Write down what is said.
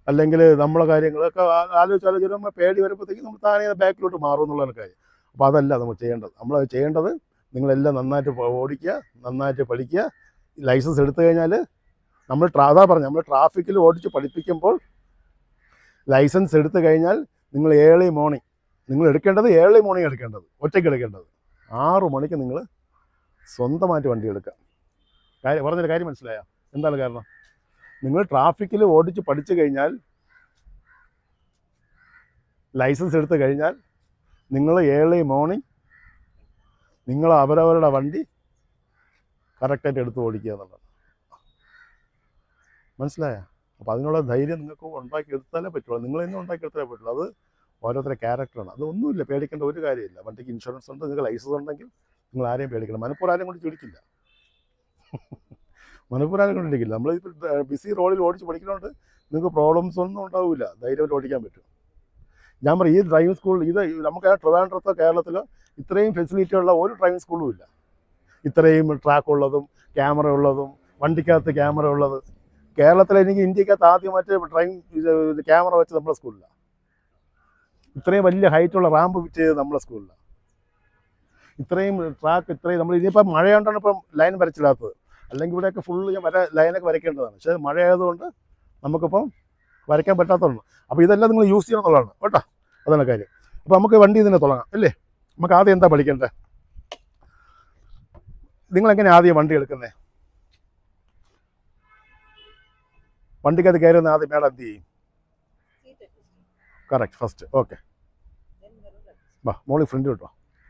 അല്ലെങ്കിൽ നമ്മളെ കാര്യങ്ങളൊക്കെ ആലോചിച്ച് പേടി വരുമ്പോഴത്തേക്കും നമ്മൾ താനേ ബാക്കിലോട്ട് മാറും എന്നുള്ളതാണ് കാര്യം. അപ്പോൾ അതല്ല നമ്മൾ ചെയ്യേണ്ടത്. നമ്മൾ ചെയ്യേണ്ടത് നിങ്ങളെല്ലാം നന്നായിട്ട് ഓടിക്കുക, നന്നായിട്ട് പഠിക്കുക. ലൈസൻസ് എടുത്തു കഴിഞ്ഞാൽ അതാ പറഞ്ഞു, നമ്മൾ ട്രാഫിക്കിൽ ഓടിച്ച് പഠിപ്പിക്കുമ്പോൾ ലൈസൻസ് എടുത്തു കഴിഞ്ഞാൽ നിങ്ങൾ ഏർലി മോർണിംഗ് നിങ്ങൾ എടുക്കേണ്ടത് ഒറ്റയ്ക്ക് എടുക്കേണ്ടത് 6 മണിക്ക് നിങ്ങൾ സ്വന്തമായിട്ട് വണ്ടി എടുക്കുക. പറഞ്ഞൊരു കാര്യം മനസ്സിലായോ? എന്താണ് കാരണം? നിങ്ങൾ ട്രാഫിക്കിൽ ഓടിച്ച് പഠിച്ചു കഴിഞ്ഞാൽ, ലൈസൻസ് എടുത്തു കഴിഞ്ഞാൽ നിങ്ങൾ ഏർലി മോർണിംഗ് നിങ്ങൾ അവരവരുടെ വണ്ടി കറക്റ്റായിട്ട് എടുത്ത് ഓടിക്കുക എന്നുള്ളത്. മനസ്സിലായോ? അപ്പോൾ അതിനുള്ള ധൈര്യം നിങ്ങൾക്ക് ഉണ്ടാക്കിയെടുത്താലേ പറ്റുള്ളൂ. നിങ്ങളെന്നും ഉണ്ടാക്കിയെടുത്താലേ പറ്റുള്ളൂ. അത് ഓരോരുത്തരുടെ ക്യാരക്ടറാണ്. അതൊന്നുമില്ല, പേടിക്കേണ്ട ഒരു കാര്യമില്ല. വണ്ടിക്ക് ഇൻഷുറൻസ് ഉണ്ട്, നിങ്ങൾക്ക് ലൈസൻസ് ഉണ്ടെങ്കിൽ നിങ്ങൾ ആരെയും പേടിക്കണം. മനഃപൂർവ്വം ആരെയും കൊണ്ട് ചിടിക്കില്ല. മനഃപൂർവ്വം ആരെയും കൊണ്ടിരിക്കില്ല. നമ്മളിപ്പോൾ ബിസി റോഡിൽ ഓടിച്ച് പഠിക്കുന്നതുകൊണ്ട് നിങ്ങൾക്ക് പ്രോബ്ലംസ് ഒന്നും ഉണ്ടാവില്ല. ധൈര്യമായിട്ട് ഓടിക്കാൻ പറ്റും. ഞാൻ പറയും, ഈ ഡ്രൈവിംഗ് സ്കൂൾ നമുക്ക് ട്രിവാൻഡ്രത്തോ കേരളത്തിലോ ഇത്രയും ഫെസിലിറ്റി ഉള്ള ഒരു ഡ്രൈവിംഗ് സ്കൂളും ഇല്ല. ഇത്രയും ട്രാക്ക് ഉള്ളതും ക്യാമറ ഉള്ളതും വണ്ടിക്കകത്ത് ക്യാമറ ഉള്ളത്. കേരളത്തിൽ എനിക്ക് ഇന്ത്യക്കകത്ത് ആദ്യമായിട്ട് ഡ്രൈവിംഗ് ക്യാമറ വെച്ച് നമ്മളെ സ്കൂളിലാണ്. ഇത്രയും വലിയ ഹൈറ്റുള്ള റാമ്പ് ഫിറ്റ് ചെയ്ത് നമ്മളെ സ്കൂളിലാണ്. ഇത്രയും ട്രാക്ക്, നമ്മൾ ഇനിയിപ്പം മഴയുകൊണ്ടാണ് ഇപ്പം ലൈൻ വരച്ചിടാത്തത്. അല്ലെങ്കിൽ ഇവിടെയൊക്കെ ഫുള്ള് ഞാൻ ലൈനൊക്കെ വരയ്ക്കേണ്ടതാണ്. പക്ഷേ മഴ ആയതുകൊണ്ട് നമുക്കിപ്പം വരയ്ക്കാൻ പറ്റാത്തതുണ്ട്. അപ്പോൾ ഇതെല്ലാം നിങ്ങൾ യൂസ് ചെയ്യണം എന്നുള്ളതാണ് കേട്ടോ. അതാണ് കാര്യം. അപ്പോൾ നമുക്ക് വണ്ടി ഇതിനെ തുടങ്ങാം അല്ലേ? നമുക്ക് ആദ്യം എന്താ പഠിക്കേണ്ടത്? നിങ്ങളെങ്ങനെ ആദ്യം വണ്ടി എടുക്കുന്നത്? വണ്ടിക്കകത്ത് കയറുന്ന ആദ്യം മേഡം എന്ത് ചെയ്യും? Correct, first. ഓക്കെ, വാ മോളി ഫ്രണ്ട് കിട്ടുക.